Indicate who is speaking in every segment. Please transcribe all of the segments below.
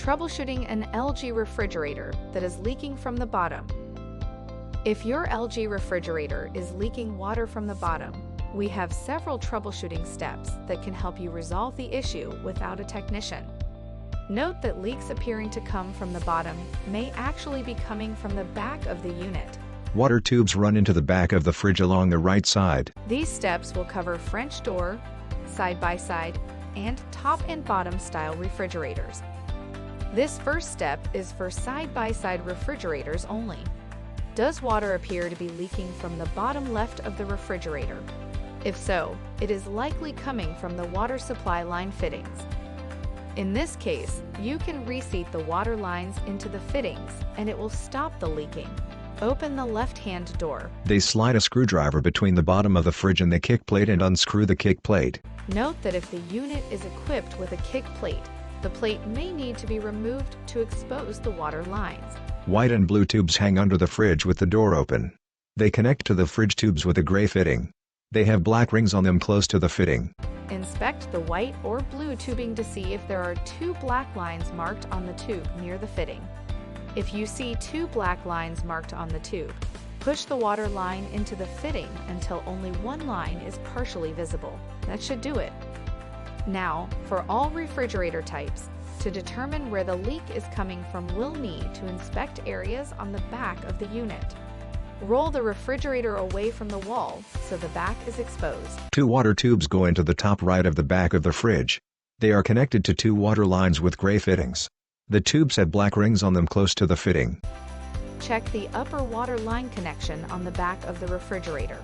Speaker 1: Troubleshooting an LG refrigerator that is leaking from the bottom. If your LG refrigerator is leaking water from the bottom, we have several troubleshooting steps that can help you resolve the issue without a technician. Note that leaks appearing to come from the bottom may actually be coming from the back of the unit.
Speaker 2: Water tubes run into the back of the fridge along the right side.
Speaker 1: These steps will cover French door, side-by-side, and top and bottom style refrigerators. This first step is for side-by-side refrigerators only. Does water appear to be leaking from the bottom left of the refrigerator? If so, it is likely coming from the water supply line fittings. In this case, you can reseat the water lines into the fittings and it will stop the leaking. Open the left-hand door.
Speaker 2: They slide a screwdriver between the bottom of the fridge and the kick plate and unscrew the kick plate.
Speaker 1: Note that if the unit is equipped with a kick plate, the plate may need to be removed to expose the water lines.
Speaker 2: White and blue tubes hang under the fridge with the door open. They connect to the fridge tubes with a gray fitting. They have black rings on them close to the fitting.
Speaker 1: Inspect the white or blue tubing to see if there are two black lines marked on the tube near the fitting. If you see two black lines marked on the tube, push the water line into the fitting until only one line is partially visible. That should do it. Now, for all refrigerator types, to determine where the leak is coming from, we'll need to inspect areas on the back of the unit. Roll the refrigerator away from the wall so the back is exposed.
Speaker 2: Two water tubes go into the top right of the back of the fridge. They are connected to two water lines with gray fittings. The tubes have black rings on them close to the fitting.
Speaker 1: Check the upper water line connection on the back of the refrigerator.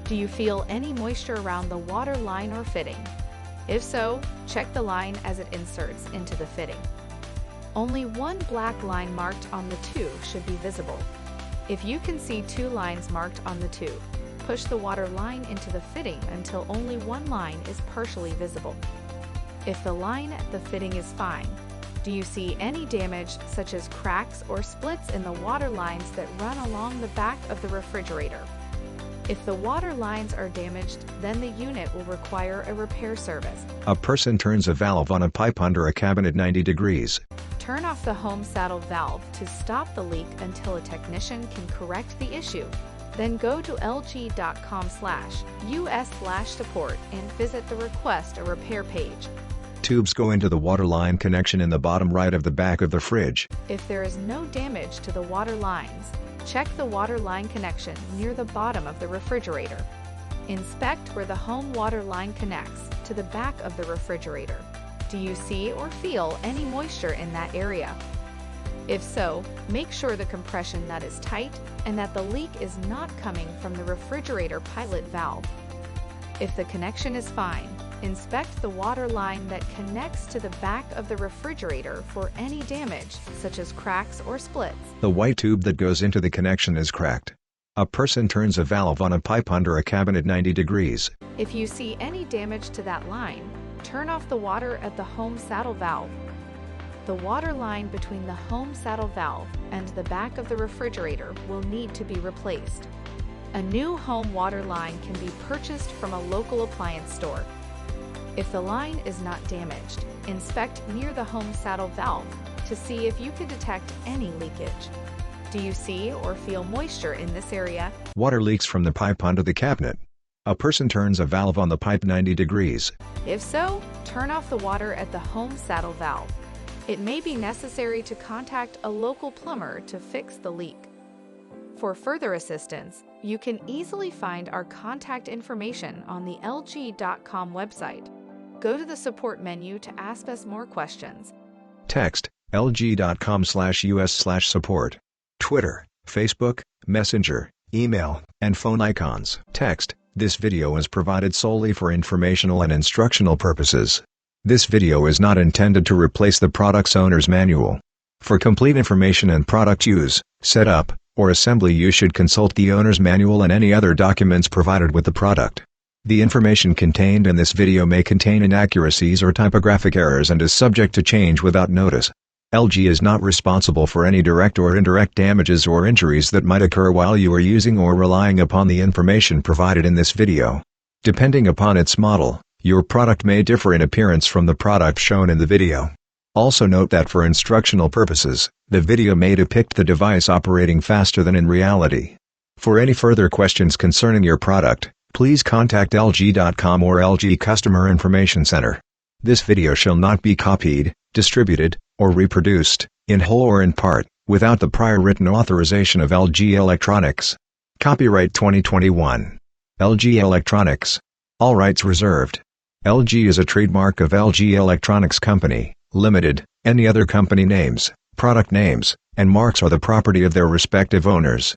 Speaker 1: Do you feel any moisture around the water line or fitting? If so, check the line as it inserts into the fitting. Only one black line marked on the tube should be visible. If you can see two lines marked on the tube, push the water line into the fitting until only one line is partially visible. If the line at the fitting is fine, do you see any damage such as cracks or splits in the water lines that run along the back of the refrigerator? If the water lines are damaged, then the unit will require a repair service.
Speaker 2: A person turns a valve on a pipe under a cabinet 90 degrees.
Speaker 1: Turn off the home saddle valve to stop the leak until a technician can correct the issue. Then go to lg.com/us/support and visit the Request a Repair page.
Speaker 2: Tubes go into the water line connection in the bottom right of the back of the fridge.
Speaker 1: If there is no damage to the water lines, check the water line connection near the bottom of the refrigerator. Inspect where the home water line connects to the back of the refrigerator. Do you see or feel any moisture in that area? If so, make sure the compression nut is tight and that the leak is not coming from the refrigerator pilot valve. If the connection is fine, inspect the water line that connects to the back of the refrigerator for any damage, such as cracks or splits.
Speaker 2: The white tube that goes into the connection is cracked. A person turns a valve on a pipe under a cabinet 90 degrees.
Speaker 1: If you see any damage to that line, turn off the water at the home saddle valve. The water line between the home saddle valve and the back of the refrigerator will need to be replaced. A new home water line can be purchased from a local appliance store. If the line is not damaged, inspect near the home saddle valve to see if you can detect any leakage. Do you see or feel moisture in this area?
Speaker 2: Water leaks from the pipe under the cabinet. A person turns a valve on the pipe 90 degrees.
Speaker 1: If so, turn off the water at the home saddle valve. It may be necessary to contact a local plumber to fix the leak. For further assistance, you can easily find our contact information on the lg.com website. Go to the support menu to ask us more questions.
Speaker 2: Text lg.com/us/support. Twitter, Facebook, Messenger, email, and phone icons. Text: This video is provided solely for informational and instructional purposes. This video is not intended to replace the product's owner's manual. For complete information and product use, setup, or assembly, you should consult the owner's manual and any other documents provided with the product. The information contained in this video may contain inaccuracies or typographic errors and is subject to change without notice. LG is not responsible for any direct or indirect damages or injuries that might occur while you are using or relying upon the information provided in this video. Depending upon its model, your product may differ in appearance from the product shown in the video. Also note that for instructional purposes, the video may depict the device operating faster than in reality. For any further questions concerning your product, please contact LG.com or LG Customer Information Center. This video shall not be copied, distributed, or reproduced, in whole or in part, without the prior written authorization of LG Electronics. Copyright 2021. LG Electronics. All rights reserved. LG is a trademark of LG Electronics Company, Limited. Any other company names, product names, and marks are the property of their respective owners.